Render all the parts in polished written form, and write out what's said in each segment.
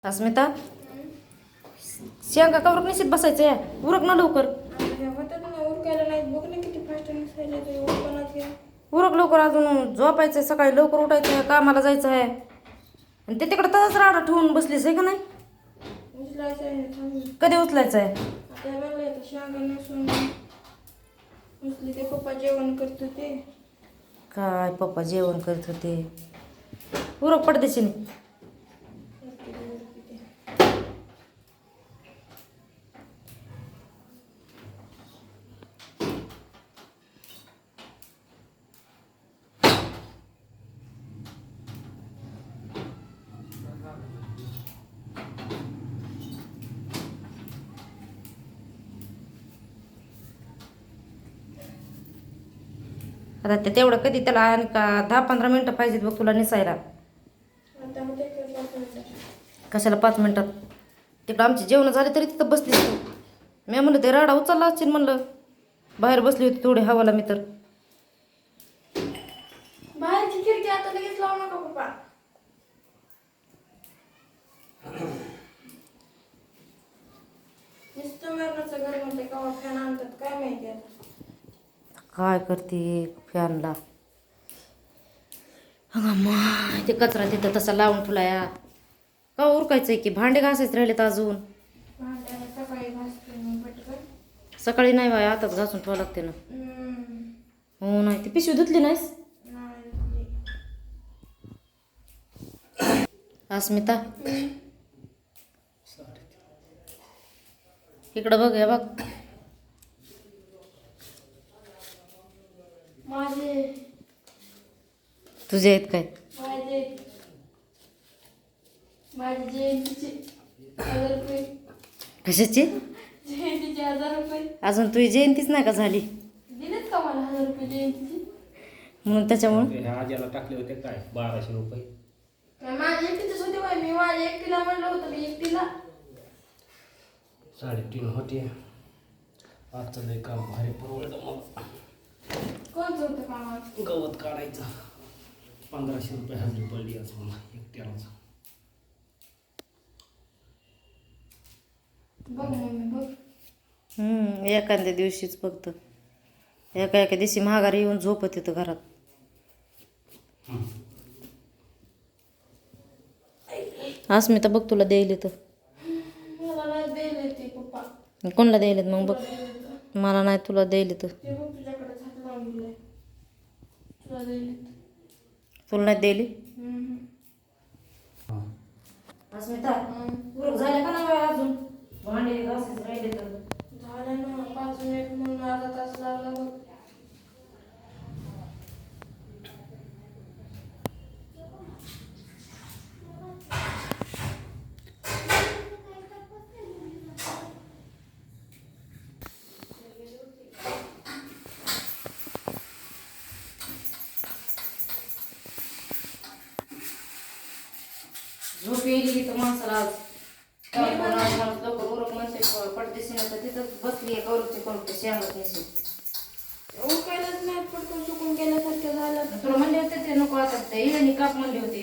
अस्मिता, शेंगा कवर निश्चित बसायचं आहे. उरक ना लवकर. उरक लवकर, अजून झोपायचंय, सकाळी लवकर उठायचं आहे, कामाला जायचं आहे. आणि ते तिकडे तसाच राडा ठेवून बसलीस आहे का नाही? कधी उचलायचं आहे? पप्पा जेवण करत होते. काय पप्पा जेवण करत होते? उरक पडदेशी नाही. आता ते तेवढं कधी त्याला आणि का 10-15 मिनटं पाहिजेत बघ तुला निसायला. कशाला 5 मिनिटात? तिकडं आमची जेवण झाली तरी तिथं बसलीस तू. मी म्हणलं ते राडा उचलला असतील, म्हणलं बाहेर बसली होती थोडी हवाला मी तर. बाहेरची खिडकी आता लगेच लावू नका पप्पा. नुसतं मरणाचं घर म्हणते कवा फॅन आणतात काय माहिती आता. काय करते फॅनला? अगं ते कचरा तिथं तसा लावून ठेवला या. का उरकायचंय की भांडे घासायचे राहिलेत अजून. भांड्याला सकाळी घासते मी पटकन. सकाळी नाही बाय, आताच घासून ठेवावं लागते ना. हो नाही, ती पिशवी धुतली नाहीस? अस्मिता, इकडं बघ, हे बघ. माझे तुझे आहेत काय? माझे जयंतीचे 1000 रुपये. कशाची? जयंतीचे 1000 रुपये. अजून तुझी जयंतीच नाही का झाली? दिलेत का मला 1000 रुपये जयंतीची? म्हणून त्याच्यामुळे आजीला टाकले होते काय 1200 रुपये. माझ्या एकटीच होते बाई, मी माझ्या एकटीला म्हणलं होतं, मी एकटीला 3.5 होते. आजचं लय काम भारी परवडलं मला. कोणचं होतं कामा? गवत काढायचं. 1500 रुपये हजरी पडली आज मला एकट्यालाच. बघ मम्मी बघ. एखाद्या दिवशीच फक्त. एका दिवशी महागारी येऊन झोपत येतं घरात. अस्मिता बघ, तुला द्यायले तर. मला नाही द्यायला ते पप्पा. कोणाला द्यायलेत मग बघ? मला नाही, तुला द्यायले तर. ते बघ तुझ्याकडे हात लावून दिलाय. तुला द्यायला. तुला नाही द्यायली? अस्मिता, उरक झाले का नाही अजून? भांडे घासायचे राहिले तर. झालं ना, 5 मिनिट म्हणून अर्धा तास लागला बघ. झोप येईल तर माणसाला आज. माणूस लवकर उरक म्हणते पडदेशी नाही तर तिथंच बसली आहे कवरची शेंगात नेशी. उरकायलाच नाही, पटकन चुकून गेल्यासारखं झालं. तुला म्हणले होते ते नको, आता ते इळणी काप म्हणले होते.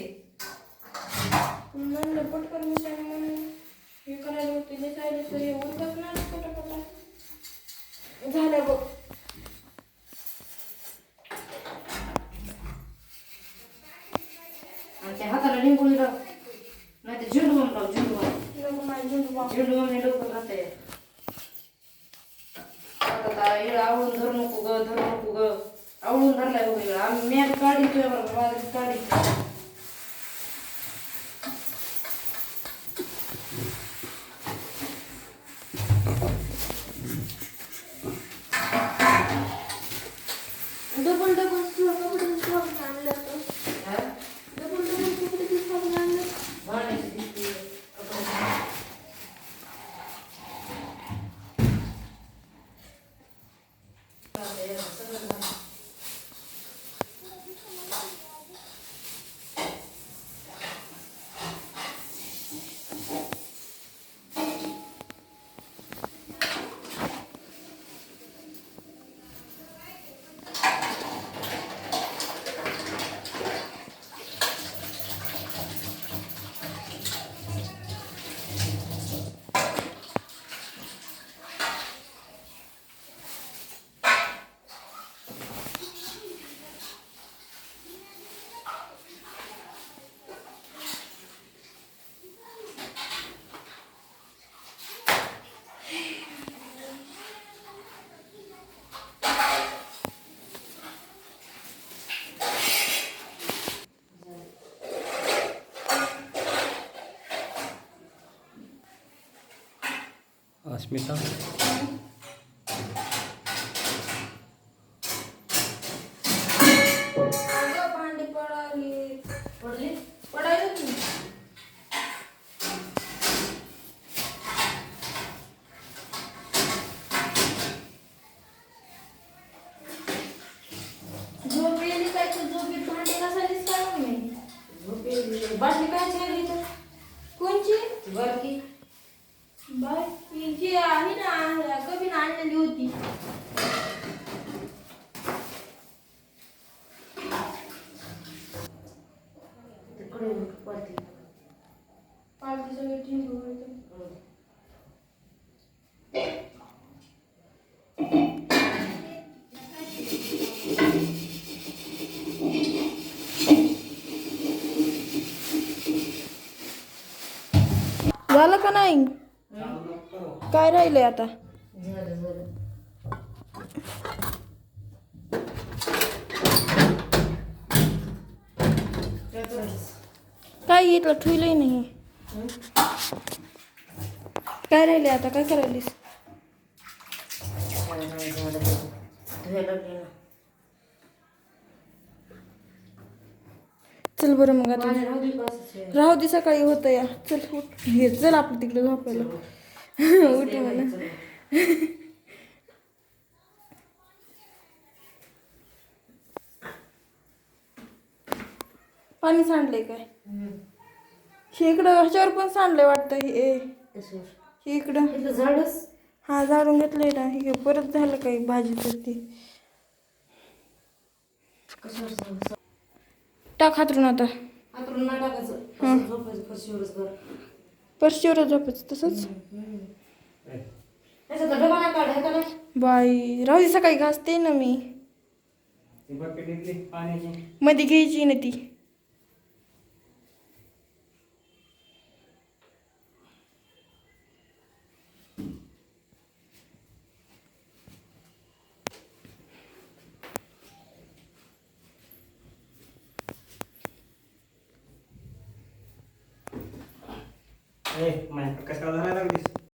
म्हणलं पटकन मिसळ म्हणून हे करायला होते, दिसायला तर हे उरकत नाही पटापटा. झालं बघ. आणि त्या हाताला लिंबू लाव, नाही तर झेंडू म्हणून लाव. झेंडू म्हणून लवकर राहता येईल. आता इळा आवळून धरू नको ग. आवळून धरलाय बघ इळा. आम्ही मी काढी तुझ्या बरोबर काढी. डबल कपडे आणलं होतं. डबल कपडे दिसून आणलं. भांड्याची दिसते. अस्मिता अगं भांडी पडाली. पडली पडायला की झोप येली काय तू झोपेत भांडी घासायलीस काय मग मी झोपेली बाटली काय छान इथं कोणची बारकी बाई जी आहे ना कधी आणलेली होती तिकडे पडते पालखी सगळी ठेवून होती. झालं का नाही काय राहिलंय आता झालं झालं काय करायचं काय घेतलं ठेवलंय नाही काय राहिले आता काय करायलीस काय नाही झालं धुवायला लागली ना चल बरं मग आता पाणी राहू दे का असंच आहे? राहू दे सकाळी होतं या चल उठ हे चल आपलं तिकडे झोपायला उठ म्हणा पाणी सांडलंय काय हे इकडं ह्याच्यावर पण सांडलंय वाटतं हे कशावर? हे इकडं इथं झाडच हा झाडून घेतलंय ना हे परत झालं काही भाजी करते कशावर झालं? टाक हातरून आता हातरून नाही टाकायचं असं झोपायचं फरशीवरच घर परशीवर झोपायचं तसंच त्याच्यात डबा नाही काढाय का नाही बाई राहू दे सकाळी घासते ना मी बकेट घेतली पाण्याची. मध्ये घ्यायची ना ती ए माझ्या कशाला धरायला लागलीस?